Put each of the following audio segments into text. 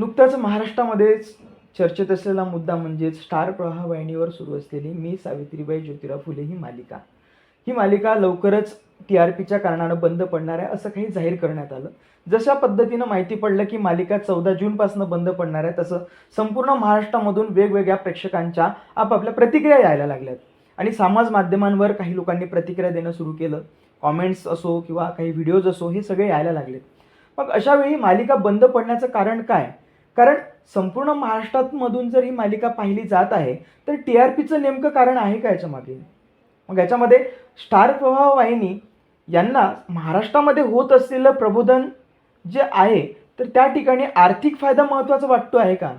नुकताच महाराष्ट्रामध्ये चर्चेत असलेला मुद्दा म्हणजे स्टार प्रवाह वाहिनीवर सुरू असलेली मी सावित्रीबाई ज्योतिराव फुले ही मालिका. ही मालिका लवकरच TRPच्या कारणानं बंद पडणार आहे असं काही जाहीर करण्यात आलं. जशा पद्धतीनं माहिती पडलं की मालिका 14 जूनपासून बंद पडणार आहे, तसं संपूर्ण महाराष्ट्रामधून वेगवेगळ्या प्रेक्षकांच्या आपापल्या प्रतिक्रिया यायला लागल्यात आणि समाज माध्यमांवर काही लोकांनी प्रतिक्रिया देणं सुरू केलं. कॉमेंट्स असो किंवा काही व्हिडिओज असो, हे सगळे यायला लागलेत. मग अशा वेळी मालिका बंद पडण्याचं कारण काय? कारण संपूर्ण महाराष्ट्रामधून जर ही मालिका पाहिली जात आहे तर TRPचं नेमकं कारण आहे का याच्यामागे? मग याच्यामध्ये स्टार प्रवाह वाहिनी यांना महाराष्ट्रामध्ये होत असलेलं प्रबोधन जे आहे तर त्या ठिकाणी आर्थिक फायदा महत्त्वाचा वाटतो आहे का?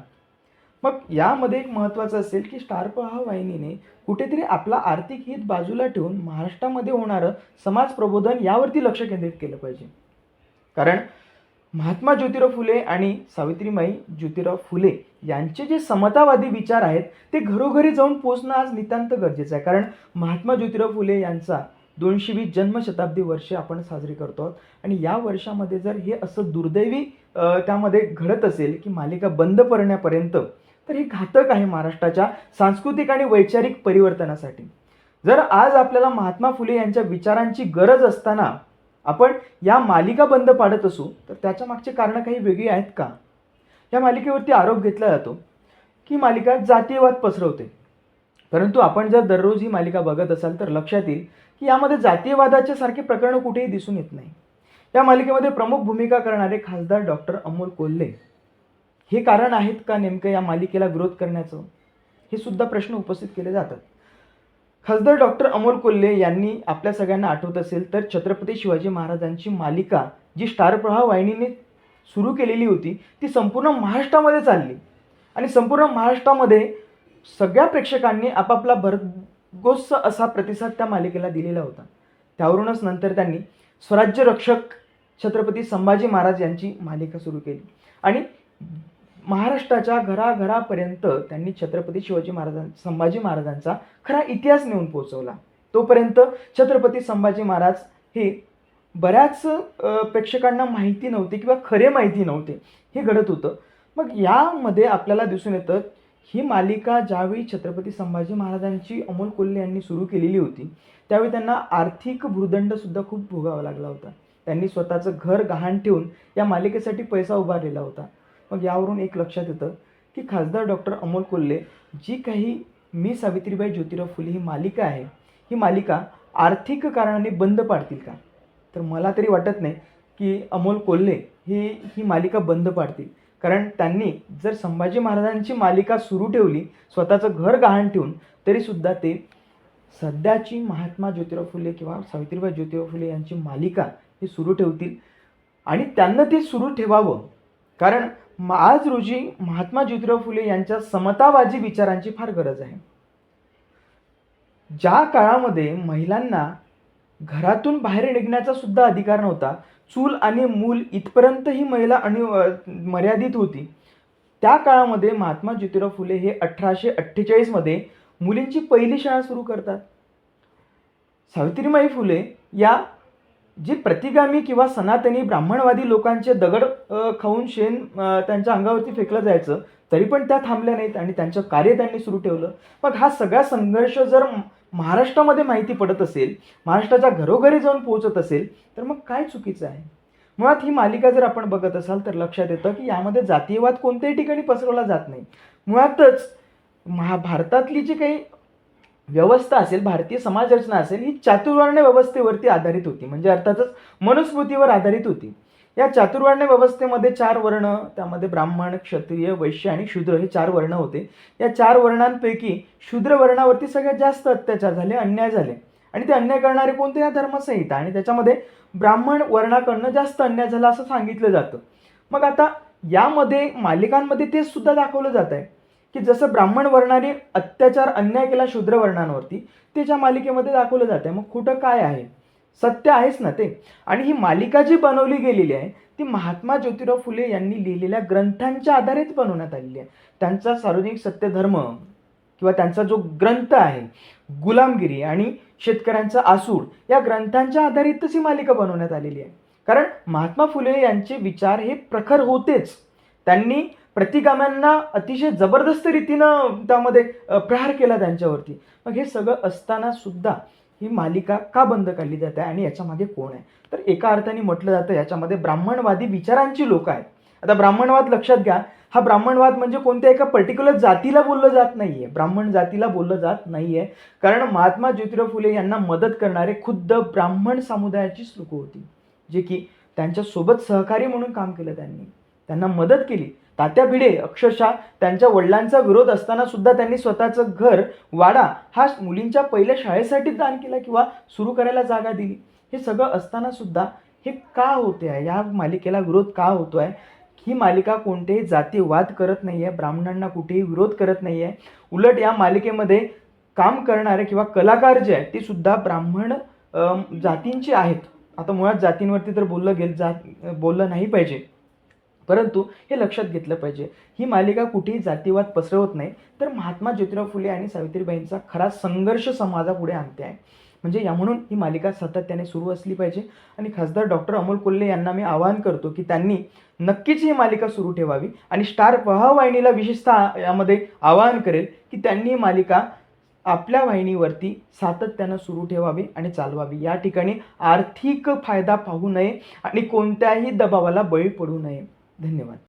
मग यामध्ये एक महत्त्वाचं असेल की स्टार प्रवाह वाहिनीने कुठेतरी आपला आर्थिक हित बाजूला ठेवून महाराष्ट्रामध्ये होणारं समाज प्रबोधन यावरती लक्ष केंद्रित केलं पाहिजे. कारण महात्मा ज्योतिराव फुले आणि सावित्रीबाई ज्योतिराव फुले यांचे जे समतावादी विचार आहेत ते घरोघरी जाऊन पोचणं आज नितांत गरजेचं आहे. कारण महात्मा ज्योतिराव फुले यांचा 220 जन्मशताब्दी वर्ष आपण साजरी करतो आहोत आणि या वर्षामध्ये जर हे असं दुर्दैवी त्यामध्ये घडत असेल की मालिका बंद पडण्यापर्यंत, तर हे घातक आहे महाराष्ट्राच्या सांस्कृतिक आणि वैचारिक परिवर्तनासाठी. जर आज आपल्याला महात्मा फुले यांच्या विचारांची गरज असताना आपण या मालिका बंद पाडत असू तर त्याच्या मागचे कारणं काही वेगळी आहेत का? या मालिकेवरती आरोप घेतला जातो की मालिका जातीयवाद पसरवते. परंतु आपण जर दररोज ही मालिका बघत असाल तर लक्षात येईल की यामध्ये जातीयवादाचे सारखे प्रकरण कुठेही दिसून येत नाही. या मालिकेमध्ये प्रमुख भूमिका करणारे खासदार डॉक्टर अमोल कोल्हे हे कारण आहेत का नेमकं या मालिकेला विरोध करण्याचं? हे सुद्धा प्रश्न उपस्थित केले जातात. खासदार डॉक्टर अमोल कोल्हे यांनी आपल्या सगळ्यांना आठवत असेल तर छत्रपती शिवाजी महाराजांची मालिका जी स्टार प्रवाह वाहिनीने सुरू केलेली होती ती संपूर्ण महाराष्ट्रामध्ये चालली आणि संपूर्ण महाराष्ट्रामध्ये सगळ्या प्रेक्षकांनी आपापला भरघोस असा प्रतिसाद त्या मालिकेला दिलेला होता. त्यावरूनच नंतर त्यांनी स्वराज्य रक्षक छत्रपती संभाजी महाराज यांची मालिका सुरू केली आणि महाराष्ट्राच्या घराघरापर्यंत त्यांनी छत्रपती संभाजी महाराजांचा खरा इतिहास नेऊन पोहोचवला. तोपर्यंत छत्रपती संभाजी महाराज हे बऱ्याच प्रेक्षकांना माहिती नव्हते किंवा खरे माहिती नव्हते, हे घडत होतं. मग यामध्ये आपल्याला दिसून येतं ही मालिका ज्यावेळी छत्रपती संभाजी महाराजांची अमोल कोल्हे यांनी सुरू केलेली होती त्यावेळी त्यांना आर्थिक भूर्दंडसुद्धा खूप भोगावा लागला होता. त्यांनी स्वतःचं घर गहाण ठेवून या मालिकेसाठी पैसा उभारलेला होता. मग यावरून एक लक्षात येतं की खासदार डॉक्टर अमोल कोल्हे जी काही मी सावित्रीबाई ज्योतिराव फुले ही मालिका आहे, ही मालिका आर्थिक कारणाने बंद पाडतील का? तर मला तरी वाटत नाही की अमोल कोल्हे ही मालिका बंद पाडतील. कारण त्यांनी जर संभाजी महाराजांची मालिका सुरू ठेवली स्वतःचं घर गहाण ठेवून, तरीसुद्धा ते सध्याची महात्मा ज्योतिराव फुले किंवा सावित्रीबाई ज्योतिराव फुले यांची मालिका ही सुरू ठेवतील आणि त्यांना ते सुरू ठेवावं. कारण आज रोजी महात्मा ज्योतिराव फुले यांच्या समतावादी विचारांची फार गरज आहे. ज्या काळामध्ये महिलांना घरातून बाहेर निघण्याचा सुद्धा अधिकार नव्हता, चूल आणि मूल इथपर्यंत ही महिला मर्यादित होती, त्या काळामध्ये महात्मा ज्योतिराव फुले हे 1848 मध्ये मुलींची पहिली शाळा सुरू करतात. सावित्रीबाई फुले या जे प्रतिगामी किंवा सनातनी ब्राह्मणवादी लोकांचे दगड खाऊन शेण त्यांच्या अंगावरती फेकलं जायचं तरी पण त्या थांबल्या नाहीत आणि त्यांचं कार्य त्यांनी सुरू ठेवलं. मग हा सगळा संघर्ष जर महाराष्ट्रामध्ये माहिती पडत असेल, महाराष्ट्राच्या घरोघरी जाऊन पोहोचत असेल, तर मग काय चुकीचं आहे? मुळात ही मालिका जर आपण बघत असाल तर लक्षात येतं की यामध्ये जातीयवाद कोणत्याही ठिकाणी पसरवला जात नाही. मुळातच भारतातली जी काही व्यवस्था असेल, भारतीय समाजरचना असेल, ही चातुर्वर्ण व्यवस्थेवरती आधारित होती, म्हणजे अर्थातच मनुस्मृतीवर आधारित होती. या चातुर्वर्ण व्यवस्थेमध्ये 4 वर्ण, त्यामध्ये ब्राह्मण, क्षत्रिय, वैश्य आणि शूद्र हे 4 वर्ण होते. या 4 वर्णांपैकी शूद्र वर्णावरती सगळ्यात जास्त अत्याचार झाले, अन्याय झाले आणि ते अन्याय करणारे कोणते? या धर्मसंहिता, आणि त्याच्यामध्ये ब्राह्मण वर्णाकडनं जास्त अन्याय झाला असं सांगितलं जातं. मग आता यामध्ये मालिकांमध्ये ते सुद्धा दाखवलं जात आहे की जसं ब्राह्मण वर्णाने अत्याचार अन्याय केला शूद्र वर्णांवरती, ते ज्या मालिकेमध्ये दाखवलं जात आहे. मग कुठं काय आहे? सत्य आहेच ना ते. आणि ही मालिका जी बनवली गेलेली आहे ती महात्मा ज्योतिराव फुले यांनी लिहिलेल्या ग्रंथांच्या आधारेच बनवण्यात आलेली आहे. त्यांचा सार्वजनिक सत्यधर्म किंवा त्यांचा जो ग्रंथ आहे गुलामगिरी आणि शेतकऱ्यांचा आसूड, या ग्रंथांच्या आधारितच ही मालिका बनवण्यात आलेली आहे. कारण महात्मा फुले यांचे विचार हे प्रखर होतेच. त्यांनी प्रतिगाम्यांना अतिशय जबरदस्त रीतीनं त्यामध्ये प्रहार केला त्यांच्यावरती. मग हे सगळं असताना सुद्धा ही मालिका का बंद काढली जाते आणि याच्यामागे कोण आहे? तर एका अर्थाने म्हटलं जातं याच्यामध्ये ब्राह्मणवादी विचारांची लोक आहेत. आता ब्राह्मणवाद लक्षात घ्या, हा ब्राह्मणवाद म्हणजे कोणत्या एका पर्टिक्युलर जातीला बोललं जात नाहीये, ब्राह्मण जातीला बोललं जात नाहीये. कारण महात्मा ज्योतिराव फुले यांना मदत करणारे खुद्द ब्राह्मण समुदायाचीच लोक होती, जे की त्यांच्यासोबत सहकारी म्हणून काम केलं. त्यांना मदत केली. तात्या भिडे अक्षरशः त्यांच्या वडिलांचा विरोध असताना सुद्धा त्यांनी स्वतःचं घर, वाडा हा मुलींच्या पहिल्या शाळेसाठी दान केला किंवा सुरू करायला जागा दिली. हे सगळं असताना सुद्धा हे का होते आहे, या मालिकेला विरोध का होतोय? ही मालिका कोणतेही जातीवाद करत नाहीये, ब्राह्मणांना कुठेही विरोध करत नाहीये. उलट या मालिकेमध्ये काम करणारे किंवा कलाकार जे आहेत ते सुद्धा ब्राह्मण जातींचे आहेत. आता मुळात जातींवरती तर बोललं नाही पाहिजे, परंतु हे लक्षात घेतलं पाहिजे, ही मालिका कुठेही जातीवाद पसरवत नाही, तर महात्मा ज्योतिराव फुले आणि सावित्रीबाईंचा खरा संघर्ष समाजापुढे आणते आहे. म्हणजे या म्हणून ही मालिका सातत्याने सुरू असली पाहिजे. आणि खासदार डॉक्टर अमोल कोल्हे यांना मी आवाहन करतो की त्यांनी नक्कीच ही मालिका सुरू ठेवावी. आणि स्टार प्रवाह वाहिनीला विशेषतः यामध्ये आवाहन करेल की त्यांनी ही मालिका आपल्या वाहिनीवरती सातत्यानं सुरू ठेवावी आणि चालवावी. या ठिकाणी आर्थिक फायदा पाहू नये आणि कोणत्याही दबावाला बळी पडू नये. धन्यवाद.